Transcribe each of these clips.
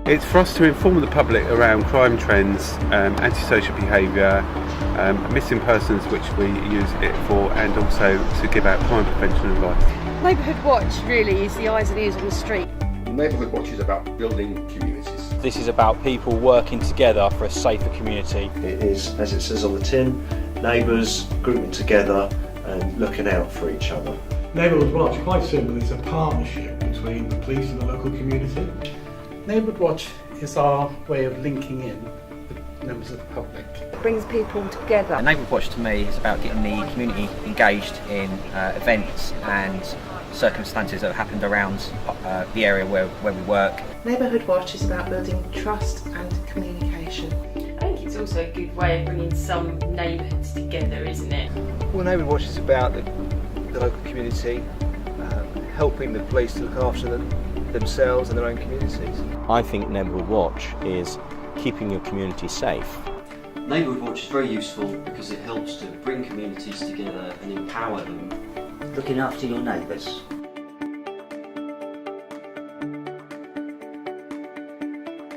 It's for us to inform the public around crime trends, antisocial behaviour, missing persons, which we use it for, and also to give out crime prevention advice. Neighbourhood Watch really is the eyes and ears on the street. Neighbourhood Watch is about building communities. This is about people working together for a safer community. It is, as it says on the tin, neighbours grouping together and looking out for each other. Neighbourhood Watch, quite simple, it's a partnership between the police and the local community. Neighbourhood Watch is our way of linking in with members of the public. It brings people together. Neighbourhood Watch to me is about getting the community engaged in events and circumstances that have happened around the area where we work. Neighbourhood Watch is about building trust and communication. I think it's also a good way of bringing some neighbourhoods together, isn't it? Well, Neighbourhood Watch is about the local community, helping the police to look after themselves and their own communities. I think Neighbourhood Watch is keeping your community safe. Neighbourhood Watch is very useful because it helps to bring communities together and empower them. Looking after your neighbours.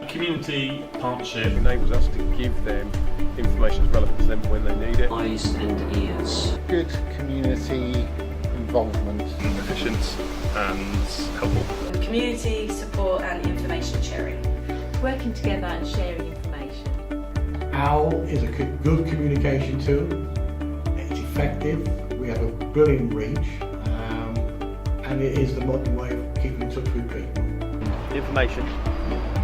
A community partnership enables us to give them information that's relevant to them when they need it. Eyes and ears. Good community involvement. efficient and helpful. Community support and information sharing. Working together and sharing information. OWL is a good communication tool. It's effective. We have a brilliant reach, and it is the modern way of keeping in touch with people. Information,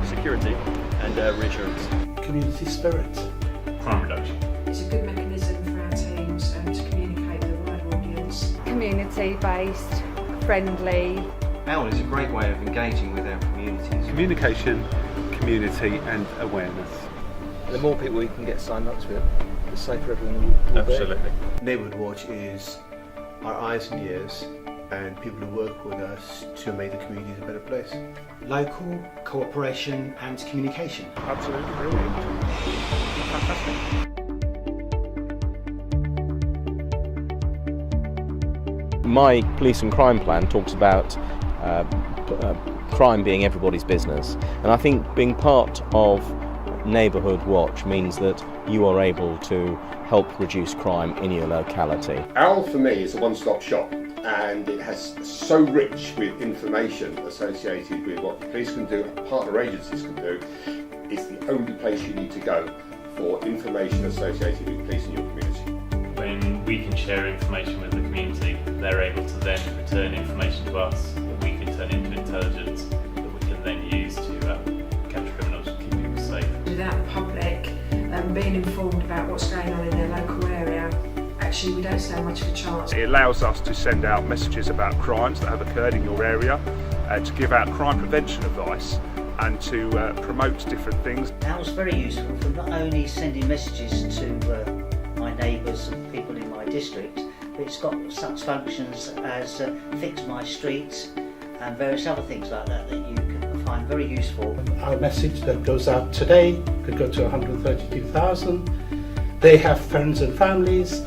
security and reassurance. Community spirit. Crime reduction. It's a good mechanism for our teams to communicate with a wider audience. Community-based, friendly. OWL is a great way of engaging with our communities. Communication, community and awareness. The more people we can get signed up to it, the safer everyone will be. Absolutely. Neighbourhood Watch is our eyes and ears and people who work with us to make the community a better place. Local cooperation and communication. Absolutely brilliant. Fantastic. My police and crime plan talks about crime being everybody's business, and I think being part of Neighbourhood Watch means that you are able to help reduce crime in your locality. OWL for me is a one-stop shop, and it has so rich with information associated with what the police can do and partner agencies can do. It's the only place you need to go for information associated with police in your community. When we can share information with the community, they're able to then return information to us that we can turn into intelligence that we can then use to catch criminals and keep people safe. Without the public being informed about what's going on in their local area, actually we don't stand much of a chance. It allows us to send out messages about crimes that have occurred in your area, to give out crime prevention advice and to promote different things. That was very useful for not only sending messages to my neighbours and people in my district, but it's got such functions as Fix My Streets and various other things like that that you can find very useful. Our message that goes out today could go to 132,000. They have friends and families,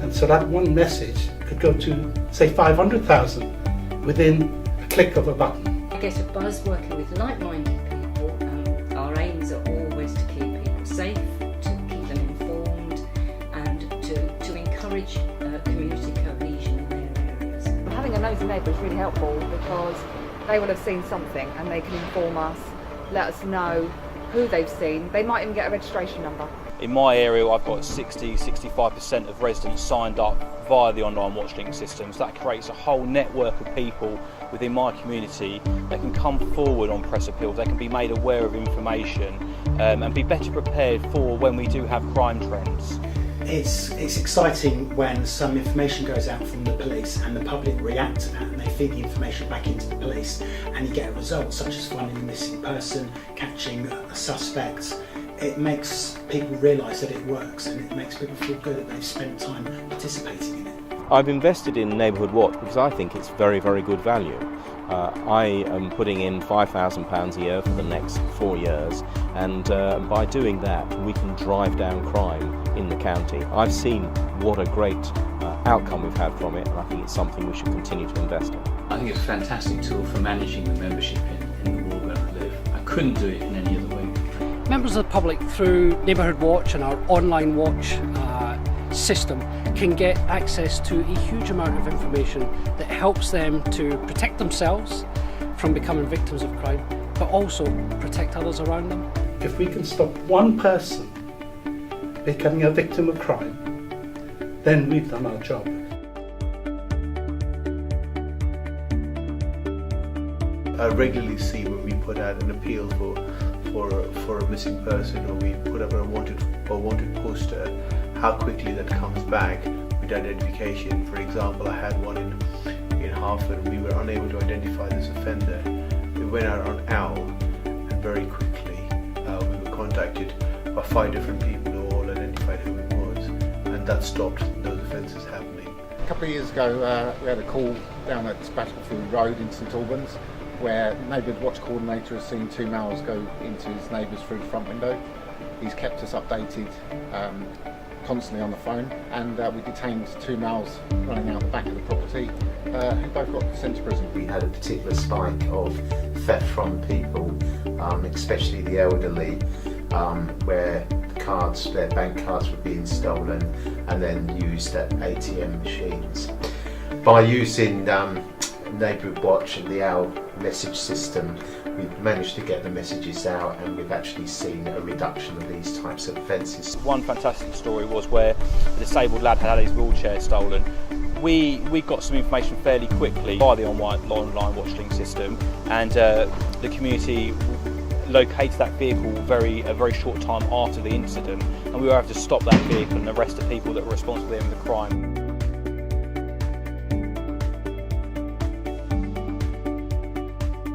and so that one message could go to, say, 500,000 within a click of a button. I get a buzz working with like-minded people. Our aims are always to keep people safe, to keep them informed, and to encourage community cohesion in their areas. Having a nosy neighbour is really helpful because they will have seen something and they can inform us, let us know who they've seen. They might even get a registration number. In my area, I've got 60-65% of residents signed up via the online watchlink systems. That creates a whole network of people within my community that can come forward on press appeals. They can be made aware of information and be better prepared for when we do have crime trends. It's exciting when some information goes out from the police and the public react to that and they feed the information back into the police and you get a result such as finding a missing person, catching a suspect. It makes people realise that it works and it makes people feel good that they've spent time participating in it. I've invested in Neighbourhood Watch because I think it's very, very good value. I am putting in £5,000 a year for the next 4 years, and by doing that we can drive down crime in the county. I've seen what a great outcome we've had from it, and I think it's something we should continue to invest in. I think it's a fantastic tool for managing the membership in the ward where we live. I couldn't do it in any other way. Members of the public through Neighbourhood Watch and our online watch system can get access to a huge amount of information that helps them to protect themselves from becoming victims of crime, but also protect others around them. If we can stop one person becoming a victim of crime, then we've done our job. I regularly see when we put out an appeal for a missing person, or we put up a wanted poster, how quickly that comes back with identification. For example, I had one in Hartford, and we were unable to identify this offender. We went out on OWL, and very quickly we were contacted by 5 different people who all identified who it was, and that stopped those offences happening. A couple of years ago we had a call down at Battlefield Road in St Albans, where Neighbourhood Watch coordinator has seen 2 males go into his neighbours through the front window. He's kept us updated constantly on the phone, and we detained 2 males running out the back of the property who both got sent to prison. We had a particular spike of theft from people, especially the elderly, where their bank cards were being stolen and then used at ATM machines. By using Neighbourhood Watch and the OWL message system, we've managed to get the messages out, and we've actually seen a reduction of these types of offences. One fantastic story was where a disabled lad had his wheelchair stolen. We got some information fairly quickly via the online watching system, and the community located that vehicle a very short time after the incident, and we were able to stop that vehicle and arrest the people that were responsible for the crime.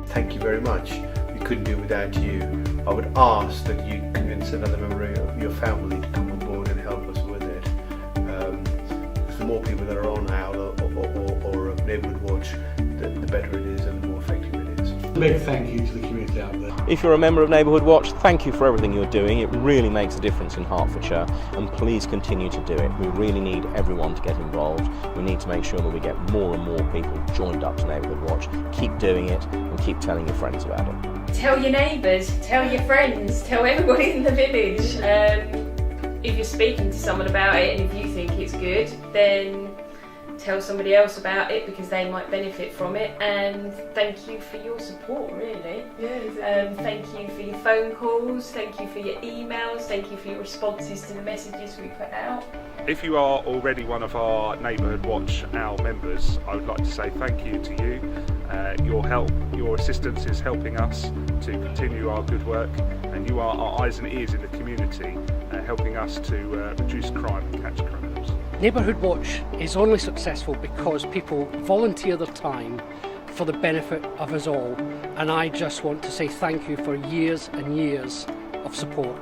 Thank you very much. We couldn't do it without you. I would ask that you convince another member of your family to come on board and help us with it. The more people that are on OWL or Neighbourhood Watch, the better it is and the more effective it is. A big thank you to the community out there. If you're a member of Neighbourhood Watch, thank you for everything you're doing. It really makes a difference in Hertfordshire, and please continue to do it. We really need everyone to get involved. We need to make sure that we get more and more people joined up to Neighbourhood Watch. Keep doing it and keep telling your friends about it. Tell your neighbours, tell your friends, tell everybody in the village. If you're speaking to someone about it and if you think it's good, then tell somebody else about it because they might benefit from it. And thank you for your support, really. Thank you for your phone calls, thank you for your emails, thank you for your responses to the messages we put out. If you are already one of our Neighbourhood Watch OWL members, I would like to say thank you to you. Your help, your assistance is helping us to continue our good work, and you are our eyes and ears in the community, helping us to reduce crime and catch criminals. Neighbourhood Watch is only successful because people volunteer their time for the benefit of us all, and I just want to say thank you for years and years of support.